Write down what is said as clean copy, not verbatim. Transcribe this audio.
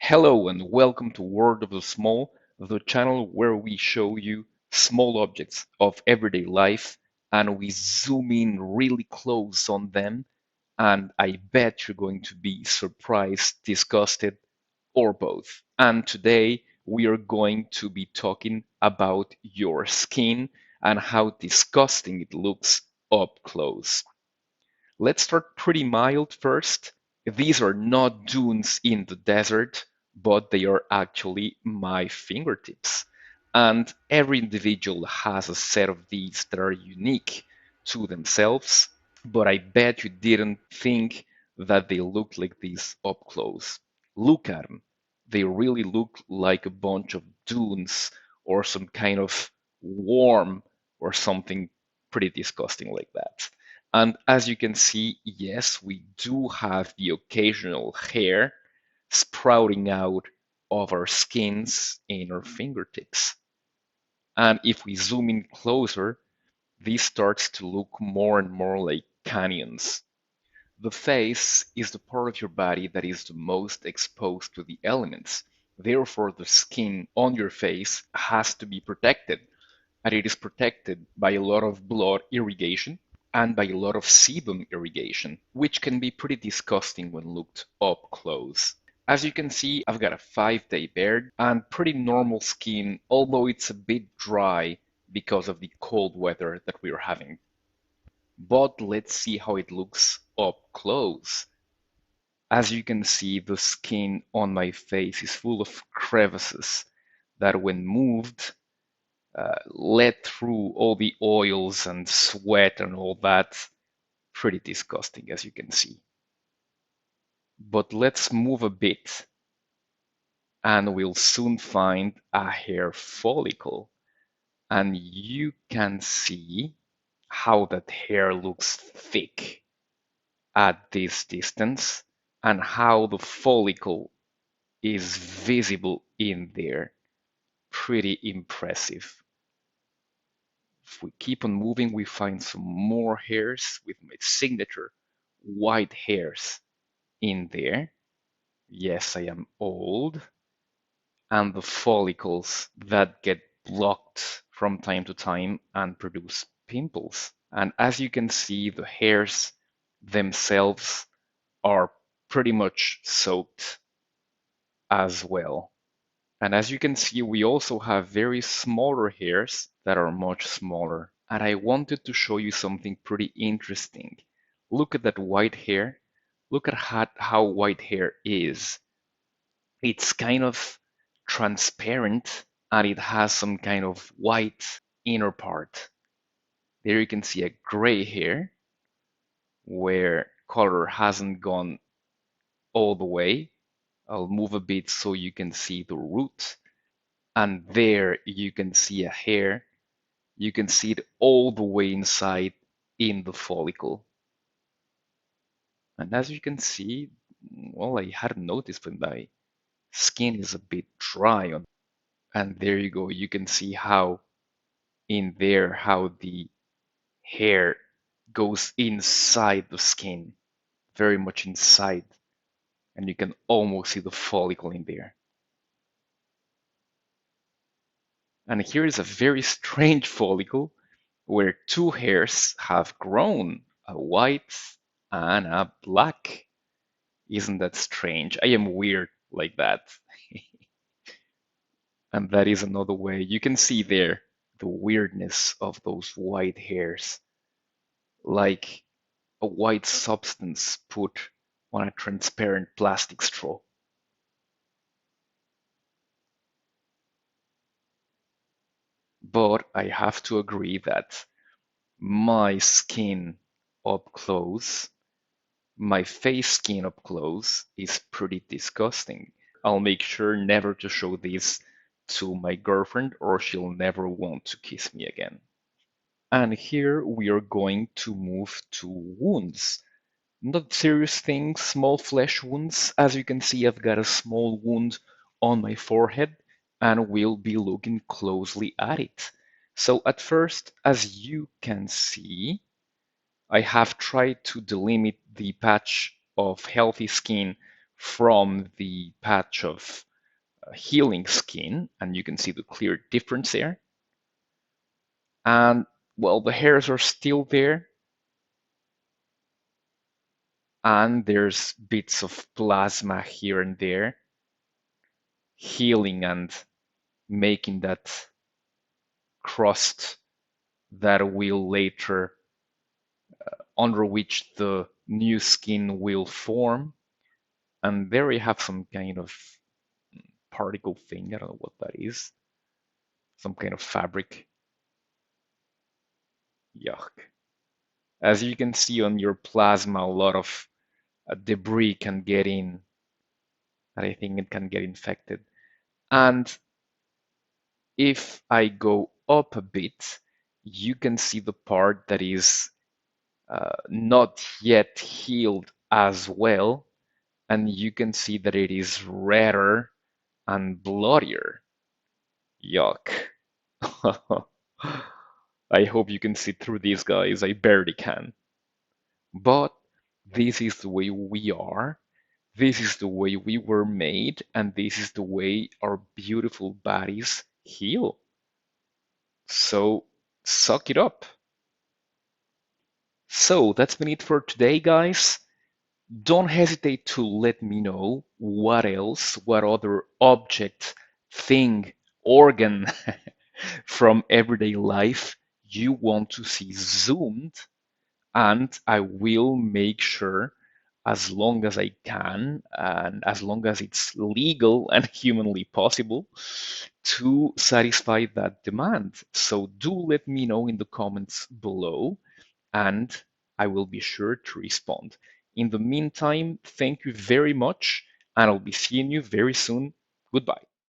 Hello and welcome to World of the Small, the channel where we show you small objects of everyday life and we zoom in really close on them. And I bet you're going to be surprised, disgusted, or both. And today we are going to be talking about your skin and how disgusting it looks up close. Let's start pretty mild first. These are not dunes in the desert, but they are actually my fingertips. And every individual has a set of these that are unique to themselves, but I bet you didn't think that they looked like this up close. Look at them. They really look like a bunch of dunes or some kind of worm or something pretty disgusting like that. And as you can see, yes, we do have the occasional hair sprouting out of our skins in our fingertips. And if we zoom in closer, this starts to look more and more like canyons. The face is the part of your body that is the most exposed to the elements. Therefore, the skin on your face has to be protected, and it is protected by a lot of blood irrigation and by a lot of sebum irrigation, which can be pretty disgusting when looked up close. As you can see, I've got a 5-day beard and pretty normal skin, although it's a bit dry because of the cold weather that we're having. But let's see how it looks up close. As you can see, the skin on my face is full of crevices that when moved let through all the oils and sweat and all that. Pretty disgusting, as you can see. But let's move a bit and we'll soon find a hair follicle. And you can see how that hair looks thick at this distance and how the follicle is visible in there. Pretty impressive. If we keep on moving, we find some more hairs with my signature white hairs in there. Yes, I am old. And the follicles that get blocked from time to time and produce pimples. And as you can see, the hairs themselves are pretty much soaked as well. And as you can see, we also have very smaller hairs that are much smaller. And I wanted to show you something pretty interesting. Look at that white hair. Look at how white hair is. It's kind of transparent and it has some kind of white inner part. There you can see a gray hair where color hasn't gone all the way. I'll move a bit so you can see the root. And there you can see a hair. You can see it all the way inside in the follicle. And as you can see, well, I hadn't noticed, but my skin is a bit dry on. And there you go. You can see how in there, how the hair goes inside the skin, very much inside. And you can almost see the follicle in there. And here is a very strange follicle where two hairs have grown, a white and a black. Isn't that strange? I am weird like that. And that is another way. You can see there the weirdness of those white hairs, like a white substance put on a transparent plastic straw. But I have to agree that my skin up close, my face skin up close, is pretty disgusting. I'll make sure never to show this to my girlfriend or she'll never want to kiss me again. And here we are going to move to wounds. Not serious things, small flesh wounds. As you can see, I've got a small wound on my forehead and we'll be looking closely at it. So at first, as you can see, I have tried to delimit the patch of healthy skin from the patch of healing skin, and you can see the clear difference there. And well, the hairs are still there, and there's bits of plasma here and there, healing and making that crust that will later, under which the new skin will form. And there we have some kind of particle thing. I don't know what that is. Some kind of fabric. Yuck. As you can see on your plasma, a lot of debris can get in, and I think it can get infected. And if I go up a bit, you can see the part that is not yet healed as well, and you can see that it is redder and bloodier. Yuck. I hope you can see through these guys. I barely can. But this is the way we are. This is the way we were made, and this is the way our beautiful bodies heal. So suck it up. So that's been it for today, guys. Don't hesitate to let me know what else, what other object, thing, organ from everyday life you want to see zoomed, and I will make sure, as long as I can, and as long as it's legal and humanly possible, to satisfy that demand. So do let me know in the comments below, and I will be sure to respond. In the meantime, thank you very much, and I'll be seeing you very soon. Goodbye.